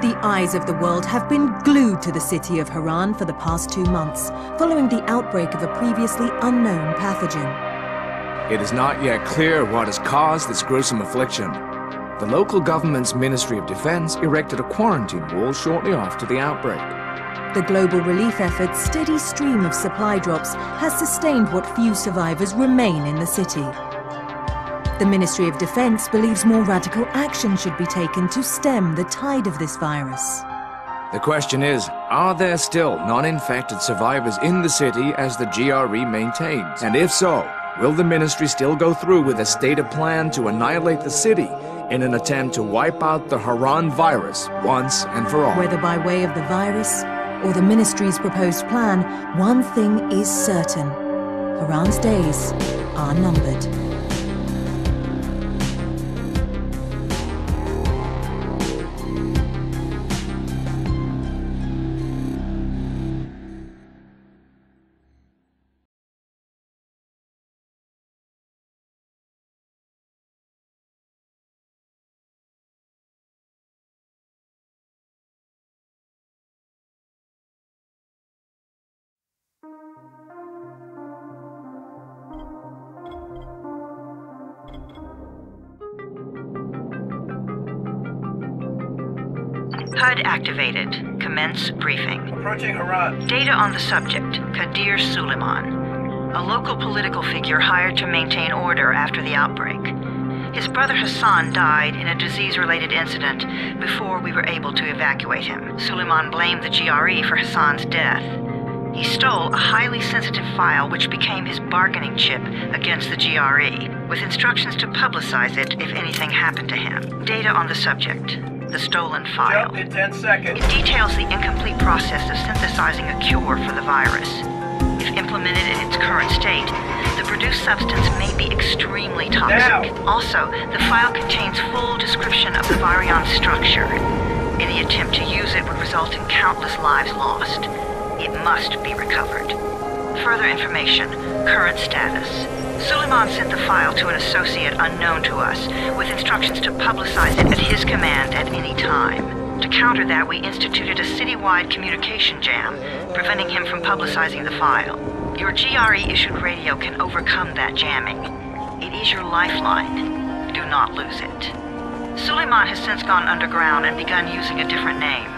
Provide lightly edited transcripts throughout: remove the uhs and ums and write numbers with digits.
The eyes of the world have been glued to the city of Harran for the past 2 months, following the outbreak of a previously unknown pathogen. It is not yet clear what has caused this gruesome affliction. The local government's Ministry of Defense erected a quarantine wall shortly after the outbreak. The global relief effort's steady stream of supply drops has sustained what few survivors remain in the city. The Ministry of Defense believes more radical action should be taken to stem the tide of this virus. The question is, are there still non-infected survivors in the city as the GRE maintains? And if so, will the Ministry still go through with a stated plan to annihilate the city in an attempt to wipe out the Harran virus once and for all? Whether by way of the virus or the Ministry's proposed plan, one thing is certain. Harran's days are numbered. HUD activated. Commence briefing. Approaching Harran. Data on the subject, Kadir Suleiman, a local political figure hired to maintain order after the outbreak. His brother Hassan died in a disease-related incident before we were able to evacuate him. Suleiman blamed the GRE for Hassan's death. He stole a highly sensitive file which became his bargaining chip against the GRE, with instructions to publicize it if anything happened to him. Data on the subject. The stolen file. Jump in 10 seconds. It details the incomplete process of synthesizing a cure for the virus. If implemented in its current state, the produced substance may be extremely toxic. Now. Also, the file contains full description of the virion's structure. Any attempt to use it would result in countless lives lost. It must be recovered. Further information, current status. Suleiman sent the file to an associate unknown to us, with instructions to publicize it at his command at any time. To counter that, we instituted a citywide communication jam, preventing him from publicizing the file. Your GRE-issued radio can overcome that jamming. It is your lifeline. Do not lose it. Suleiman has since gone underground and begun using a different name.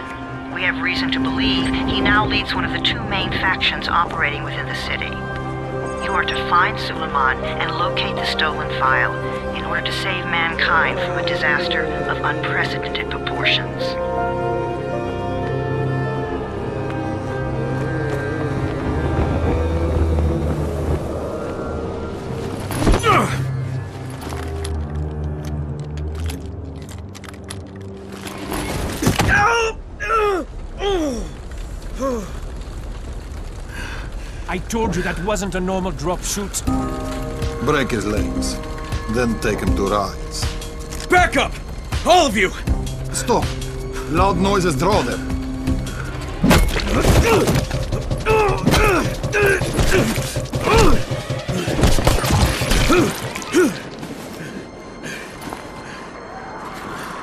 We have reason to believe he now leads one of the 2 main factions operating within the city. You are to find Suleiman and locate the stolen file in order to save mankind from a disaster of unprecedented proportions. I told you that wasn't a normal drop shoot. Break his legs, then take him to rides. Back up! All of you! Stop! Loud noises draw them.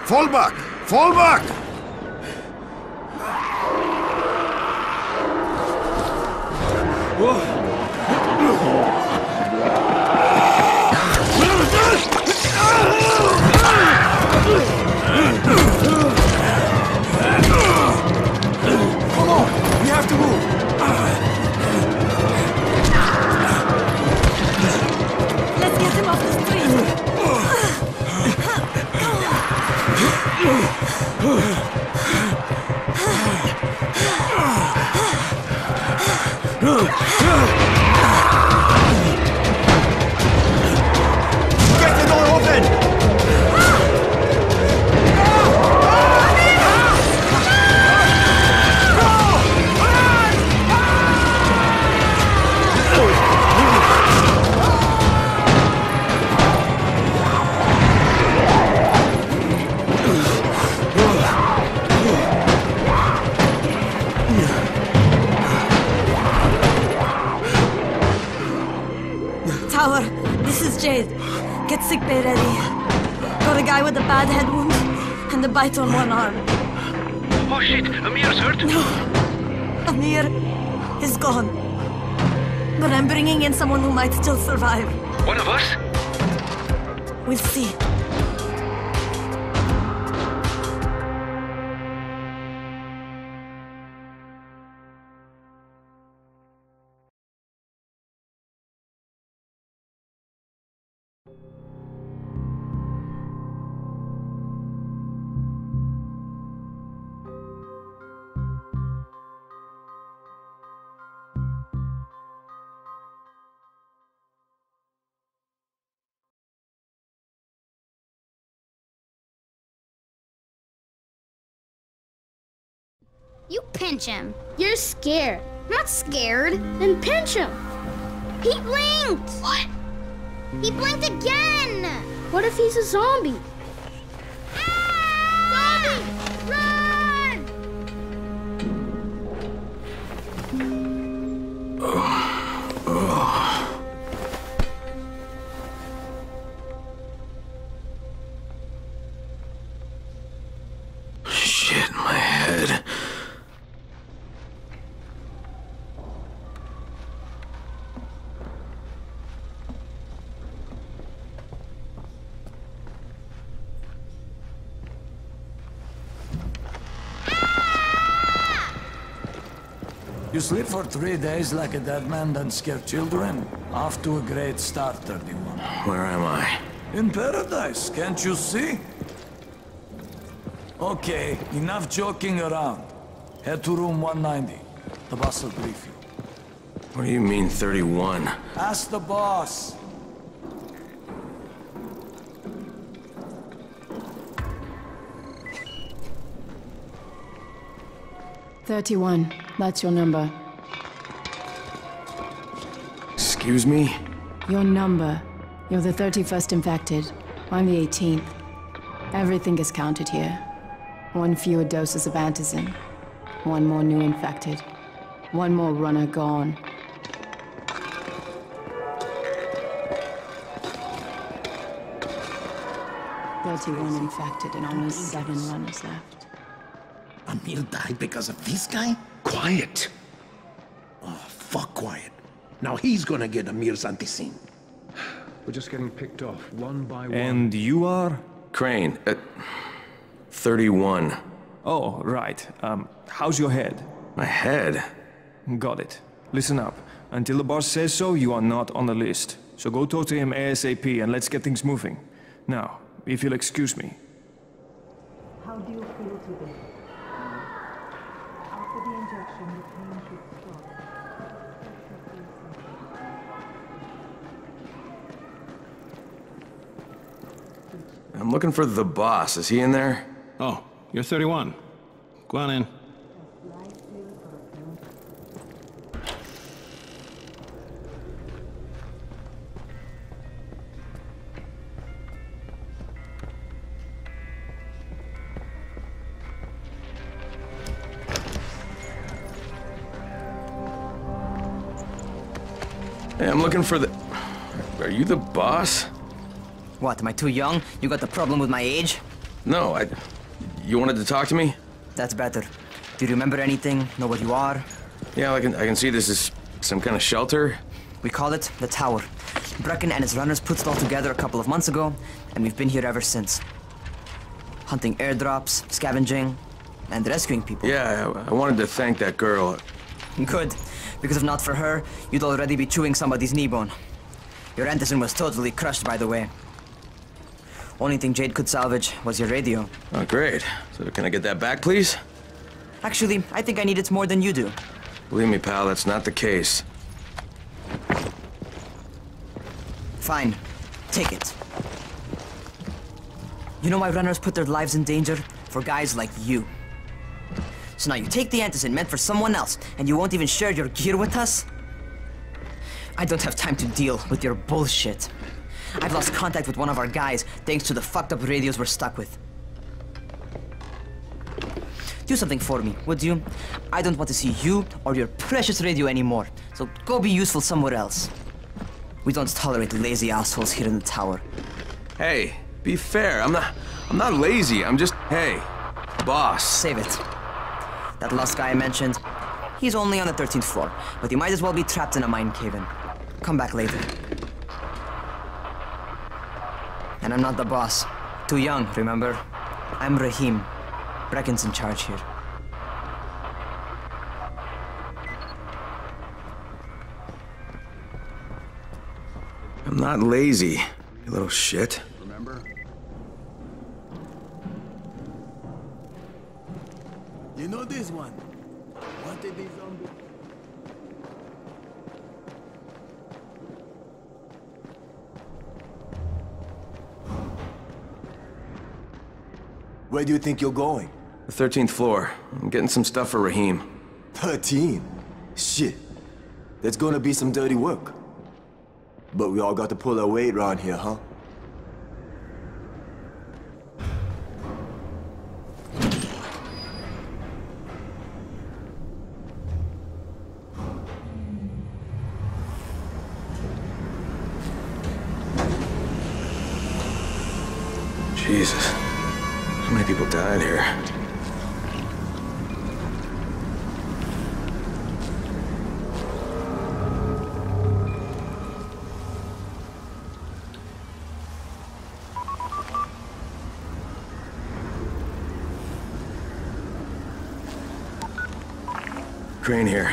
Fall back! Fall back! Come on! We have to move! Let's get him off the street! Get the door open! Tower, this is Jade. Get sickbay ready. Got a guy with a bad head wound and a bite on one arm. Oh shit, Amir's hurt? Amir is gone. But I'm bringing in someone who might still survive. One of us? We'll see. You pinch him. You're scared. I'm not scared. Then pinch him. He blinked! What? He blinked again! What if he's a zombie? Ah! Zombie! Run! Shit, my head. You sleep for 3 days like a dead man, then scare children? Off to a great start, 31. Where am I? In paradise, can't you see? Okay, enough joking around. Head to room 190. The boss will brief you. What do you mean, 31? Ask the boss. "31. That's your number. Excuse me? Your number. You're the 31st infected. I'm the 18th. Everything is counted here. 1 fewer doses of antizin. 1 more new infected. 1 more runner gone. "31 infected and only 7 runners left." Amir died because of this guy? Quiet. Oh, fuck quiet. Now he's gonna get Amir's antizin. We're just getting picked off, one by one. And you are? Crane, 31. Oh, right. How's your head? My head? Got it. Listen up. Until the boss says so, you are not on the list. So go talk to him ASAP and let's get things moving. Now, if you'll excuse me. How do you feel today? After the injection, the pain should stop. I'm looking for the boss. Is he in there? Oh, you're 31. Go on in. Hey, I'm looking for the... Are you the boss? What, am I too young? You got the problem with my age? No, You wanted to talk to me? That's better. Do you remember anything? Know what you are? Yeah, I can see this is some kind of shelter. We call it the Tower. Brecken and his runners put it all together a couple of months ago, and we've been here ever since. Hunting airdrops, scavenging, and rescuing people. Yeah, I wanted to thank that girl. Good, because if not for her, you'd already be chewing somebody's knee bone. Your antizin was totally crushed, by the way. Only thing Jade could salvage was your radio. Oh, great. So can I get that back, please? Actually, I think I need it more than you do. Believe me, pal, that's not the case. Fine. Take it. You know why runners put their lives in danger? For guys like you. So now you take the antizin meant for someone else, and you won't even share your gear with us? I don't have time to deal with your bullshit. I've lost contact with one of our guys thanks to the fucked up radios we're stuck with. Do something for me, would you? I don't want to see you or your precious radio anymore, so go be useful somewhere else. We don't tolerate lazy assholes here in the tower. Hey, be fair. I'm not lazy. I'm just... Hey, boss. Save it. that last guy I mentioned, he's only on the 13th floor, but he might as well be trapped in a mine cave-in. Come back later. And I'm not the boss. Too young, remember? I'm Rahim. Brecken's in charge here. I'm not lazy, you little shit. Remember? You know this one? Wanted these zombies. Where do you think you're going? The 13th floor. I'm getting some stuff for Rahim. 13? Shit. There's gonna be some dirty work. But we all got to pull our weight around here, huh? Jesus. How many people died here? Crane here.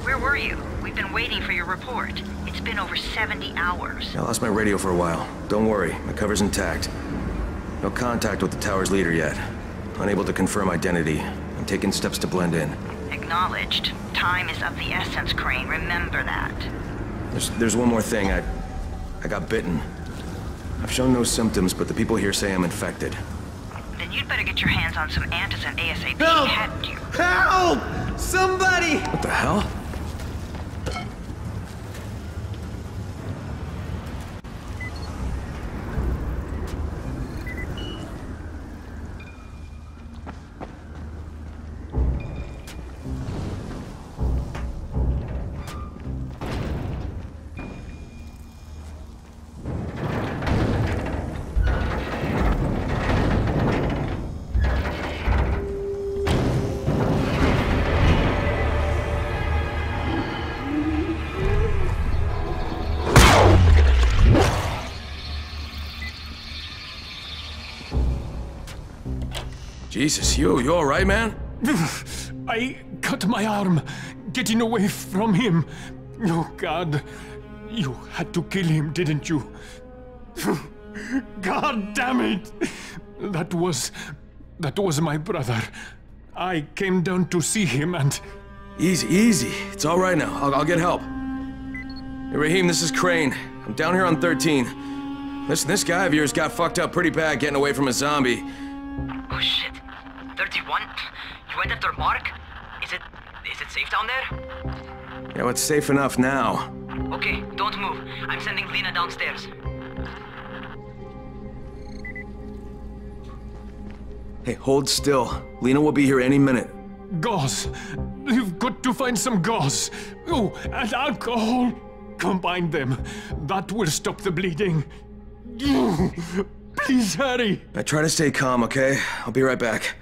Where were you? We've been waiting for your report. It's been over 70 hours. I lost my radio for a while. Don't worry, my cover's intact. No contact with the tower's leader yet. Unable to confirm identity. I'm taking steps to blend in. Acknowledged. Time is of the essence, Crane. Remember that. There's one more thing. I got bitten. I've shown no symptoms, but the people here say I'm infected. Then you'd better get your hands on some antizin ASAP. Help! Hadn't you? Help! Somebody! What the hell? Jesus, you all right, man? I cut my arm, getting away from him. Oh, God. You had to kill him, didn't you? God damn it! That was my brother. I came down to see him and... Easy. It's all right now. I'll get help. Hey, Rahim, this is Crane. I'm down here on 13. Listen, this guy of yours got fucked up pretty bad getting away from a zombie. Oh, shit. 31? You went after Mark? Is it safe down there? Yeah, well, it's safe enough now. Okay, don't move. I'm sending Lena downstairs. Hey, hold still. Lena will be here any minute. Gauze. You've got to find some gauze. Oh, and alcohol. Combine them. That will stop the bleeding. Please hurry. I try to stay calm, okay? I'll be right back.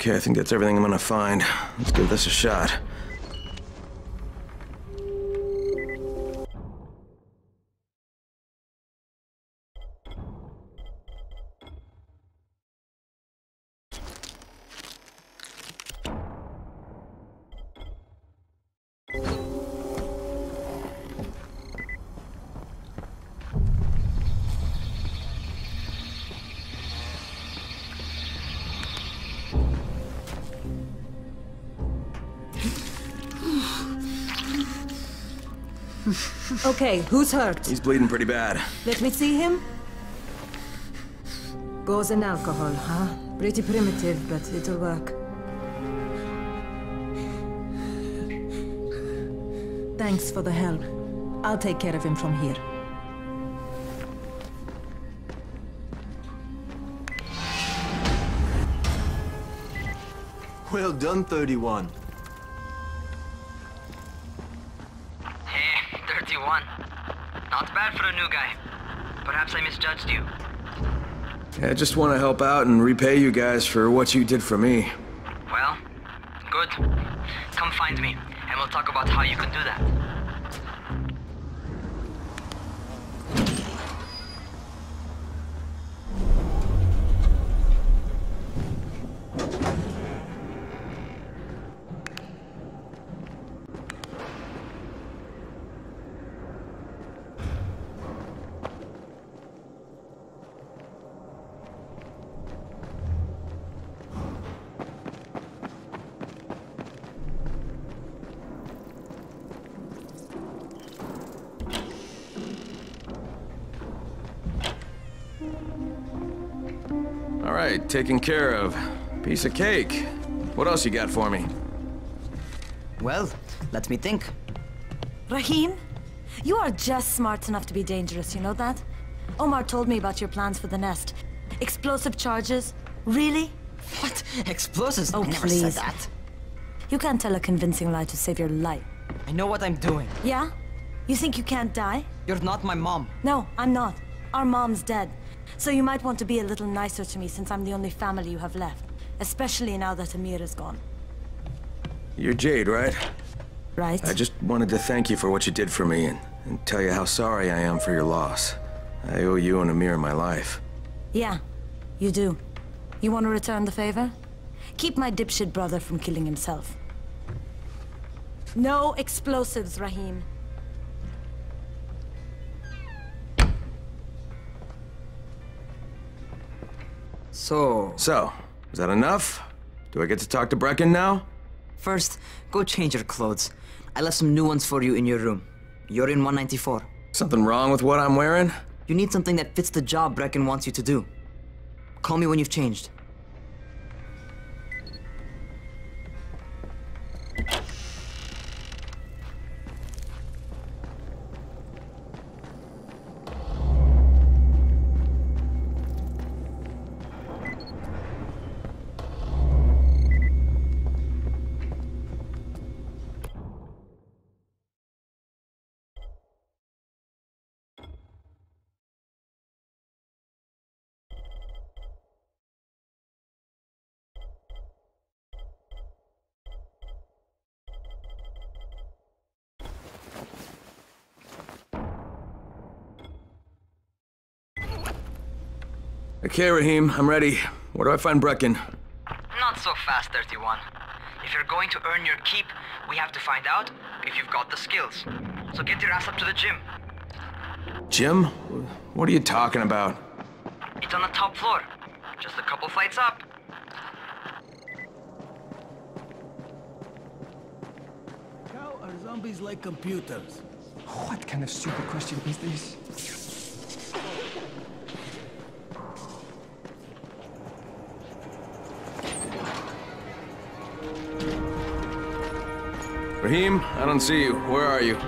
Okay, I think that's everything I'm gonna find. Let's give this a shot. Okay, who's hurt? He's bleeding pretty bad. Let me see him. Gauze and alcohol, huh? Pretty primitive, but it'll work. Thanks for the help. I'll take care of him from here. Well done, 31. Hey, 31. Not bad for a new guy. Perhaps I misjudged you. Yeah, I just want to help out and repay you guys for what you did for me. Well, good. Come find me, and we'll talk about how you can do that. All right, taken care of. Piece of cake. What else you got for me? Well, let me think. Rahim, you are just smart enough to be dangerous, you know that? Omar told me about your plans for the nest. Explosive charges? Really? What? Explosives? Oh, I never please. said that. You can't tell a convincing lie to save your life. I know what I'm doing. Yeah? You think you can't die? You're not my mom. No, I'm not. Our mom's dead. So you might want to be a little nicer to me since I'm the only family you have left. Especially now that Amir is gone. You're Jade, right? Right. I just wanted to thank you for what you did for me and tell you how sorry I am for your loss. I owe you and Amir my life. Yeah, you do. You want to return the favor? Keep my dipshit brother from killing himself. No explosives, Rahim. So, is that enough? Do I get to talk to Brecken now? First, go change your clothes. I left some new ones for you in your room. You're in 194. Something wrong with what I'm wearing? You need something that fits the job Brecken wants you to do. Call me when you've changed. Okay, Rahim, I'm ready. Where do I find Brecken? Not so fast, 31. If you're going to earn your keep, we have to find out if you've got the skills. So get your ass up to the gym. Jim? What are you talking about? It's on the top floor. Just a couple flights up. How are zombies like computers? What kind of stupid question is this? Rahim, I don't see you. Where are you? Those.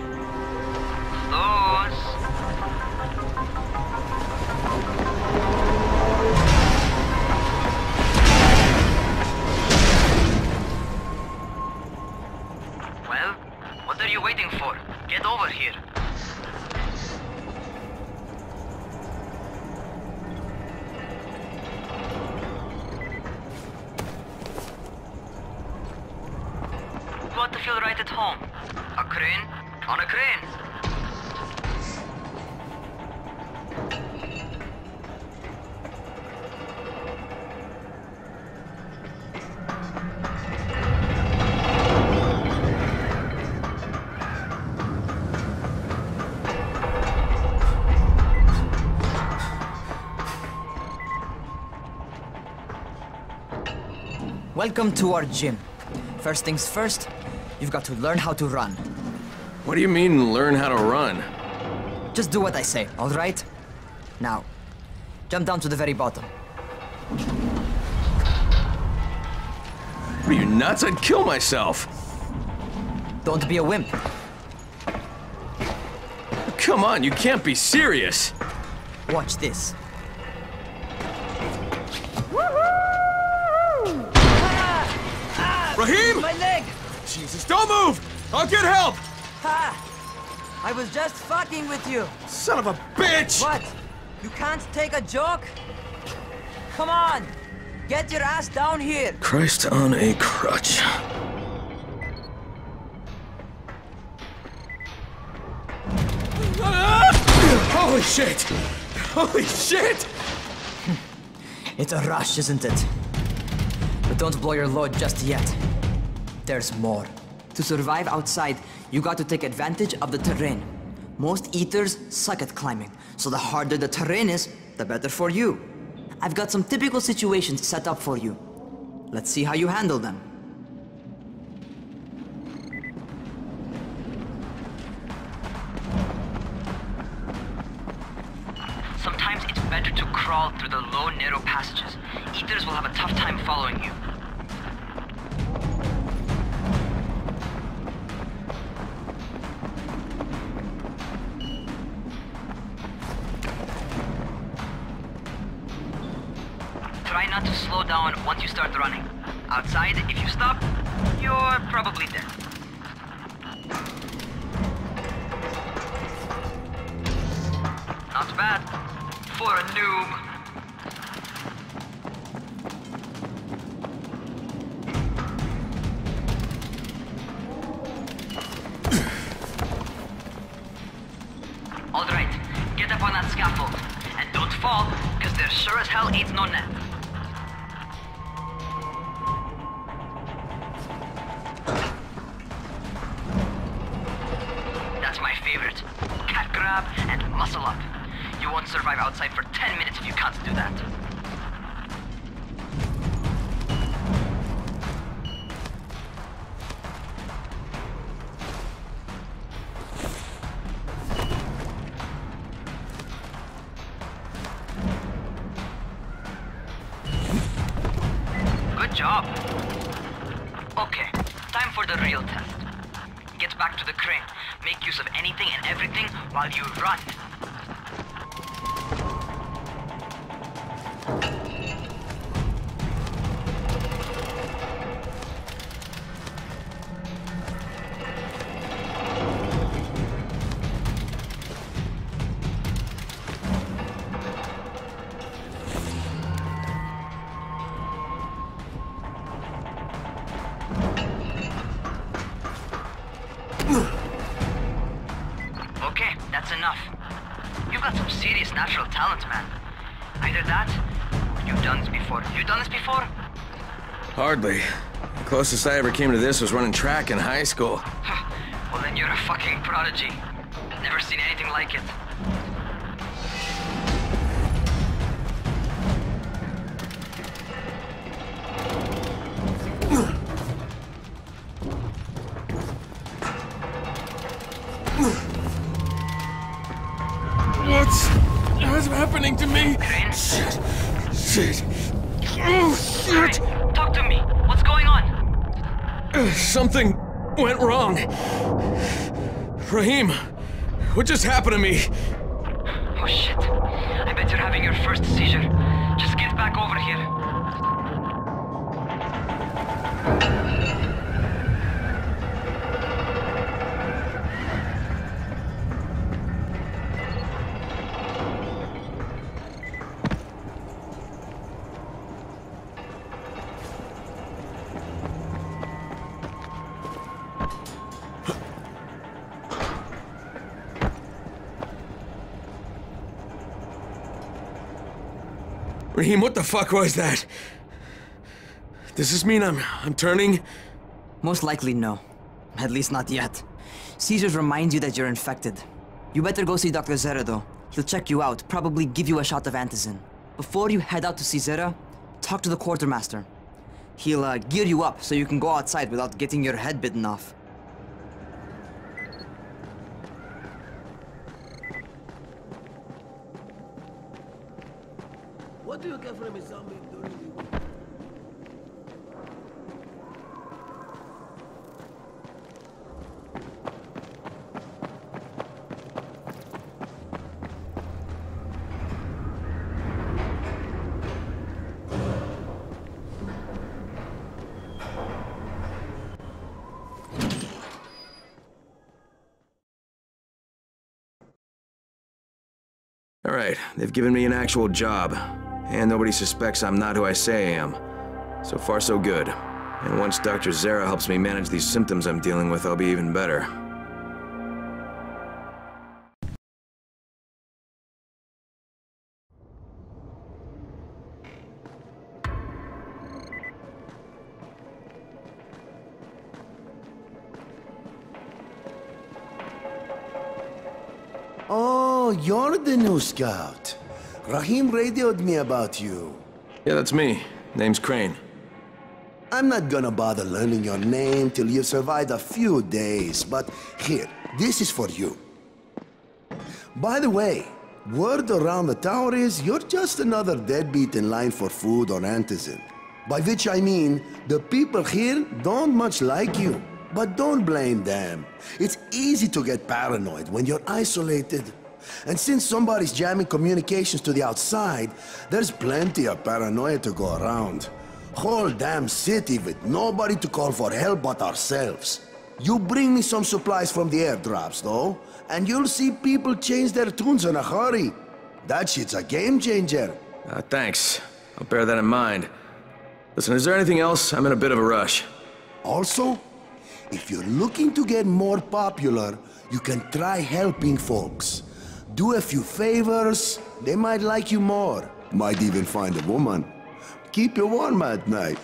Well, what are you waiting for? Get over here. to feel right at home. A crane on a crane. Welcome to our gym. First things first, you've got to learn how to run. What do you mean, learn how to run? Just do what I say, all right? Now, jump down to the very bottom. Are you nuts? I'd kill myself. Don't be a wimp. Come on, you can't be serious. Watch this. Raheem! My leg! Jesus, don't move! I'll get help! Ha! I was just fucking with you. Son of a bitch! What? You can't take a joke? Come on! Get your ass down here! Christ on a crutch. Holy shit! Holy shit! It's a rush, isn't it? But don't blow your load just yet. There's more. To survive outside, you got to take advantage of the terrain. Most eaters suck at climbing, so the harder the terrain is, the better for you. I've got some typical situations set up for you. Let's see how you handle them. Sometimes it's better to crawl through the low, narrow passages. Eaters will have a tough time following you. Try not to slow down once you start running. Outside, if you stop, you're probably dead. Not bad for a noob. All right, get up on that scaffold. And don't fall, because there sure as hell ain't no net. That's my favorite. Cat grab and muscle up. You won't survive outside for 10 minutes if you can't do that. Good job. Okay, time for the real test. Get back to the crane. Make use of anything and everything while you run. Okay, that's enough. You've got some serious natural talent, man. Either that, or you've done this before. You done this before? Hardly. The closest I ever came to this was running track in high school. Well, then you're a fucking prodigy. Never seen anything like it. What's happening to me? Crane? Shit. Oh, shit. Crane, talk to me. What's going on? Something went wrong. Raheem, what just happened to me? Oh shit. I bet you're having your first seizure. Just get back over here. Raheem, what the fuck was that? Does this mean I'm turning? Most likely no. At least not yet. Caesars reminds you that you're infected. You better go see Dr. Zera though. He'll check you out, probably give you a shot of antizin. Before you head out to see Zera, talk to the quartermaster. He'll gear you up so you can go outside without getting your head bitten off. What do you get from a zombie during the week? All right, they've given me an actual job. And nobody suspects I'm not who I say I am. So far, so good. And once Dr. Zera helps me manage these symptoms I'm dealing with, I'll be even better. Oh, you're the new scout. Raheem radioed me about you. Yeah, that's me. Name's Crane. I'm not gonna bother learning your name till you've survived a few days, but here, this is for you. By the way, word around the tower is you're just another deadbeat in line for food or antizin. By which I mean, the people here don't much like you. But don't blame them. It's easy to get paranoid when you're isolated. And since somebody's jamming communications to the outside, there's plenty of paranoia to go around. Whole damn city with nobody to call for help but ourselves. You bring me some supplies from the airdrops, though, and you'll see people change their tunes in a hurry. That shit's a game changer. Thanks. I'll bear that in mind. Listen, is there anything else? I'm in a bit of a rush. Also, if you're looking to get more popular, you can try helping folks. Do a few favors, they might like you more. Might even find a woman. Keep you warm at night.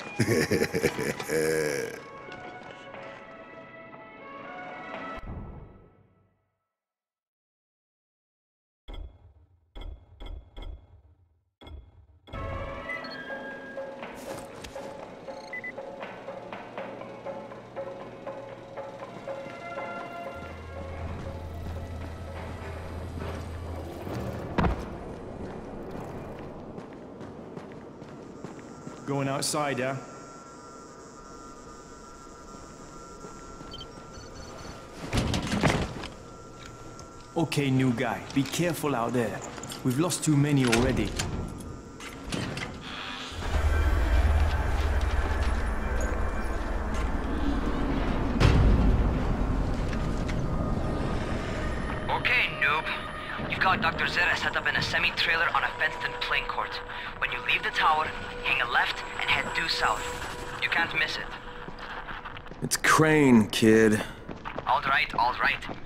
Going outside, yeah? Okay, new guy, be careful out there. We've lost too many already. Okay, noob. You've got Dr. Zera set up in a semi-trailer on a fenced-in playing court. When you leave the tower, hang a left and head due south. You can't miss it. It's Crane, kid. All right,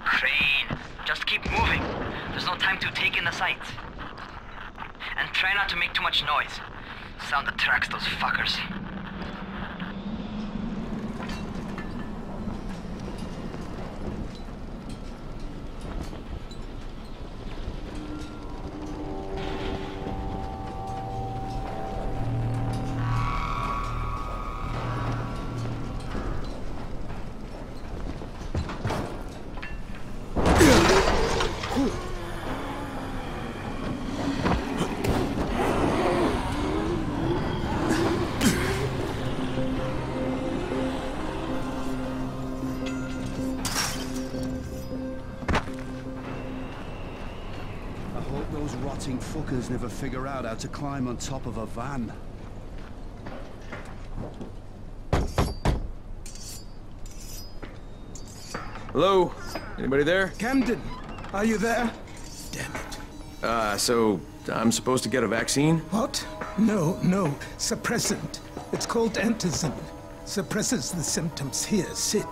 Crane. Just keep moving. There's no time to take in the sights. And try not to make too much noise. Sound attracts those fuckers. Fuckers never figure out how to climb on top of a van. Hello? Anybody there? Camden, are you there? Damn it. So I'm supposed to get a vaccine? What? No, suppressant. It's called antizin. Suppresses the symptoms. Here, sit.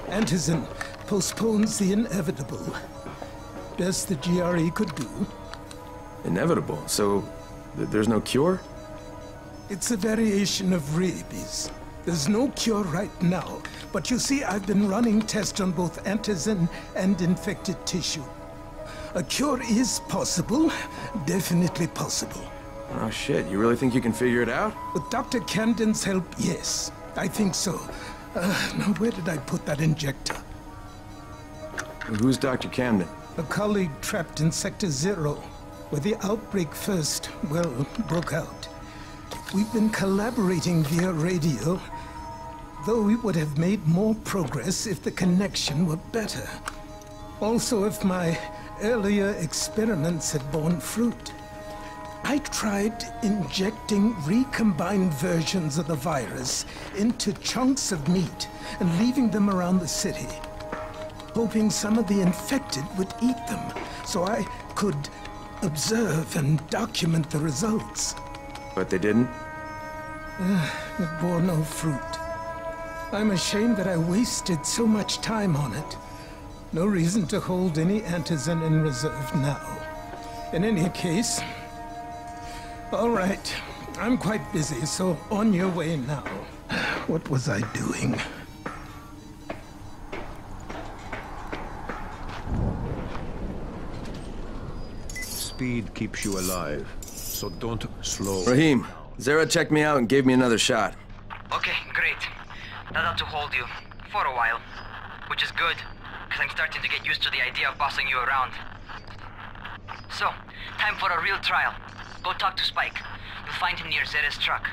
Antizin postpones the inevitable. Best the GRE could do. Inevitable? So There's no cure? It's a variation of rabies. There's no cure right now, but you see, I've been running tests on both antizin and infected tissue. A cure is possible, definitely possible. Oh shit, you really think you can figure it out? With Dr. Camden's help, yes. I think so. Now where did I put that injector? Who's Dr. Camden? A colleague trapped in Sector 0, where the outbreak first, well, broke out. We've been collaborating via radio, though we would have made more progress if the connection were better. Also, if my earlier experiments had borne fruit. I tried injecting recombined versions of the virus into chunks of meat and leaving them around the city, hoping some of the infected would eat them so I could observe and document the results. But they didn't? It bore no fruit. I'm ashamed that I wasted so much time on it. No reason to hold any antizin in reserve now. In any case, all right, I'm quite busy, so on your way now. What was I doing? Speed keeps you alive, so don't slow. Rahim, Zara checked me out and gave me another shot. Okay, great. That ought to hold you. For a while. Which is good, because I'm starting to get used to the idea of bossing you around. So, time for a real trial. Go talk to Spike. You'll find him near Zera's truck.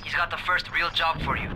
He's got the first real job for you.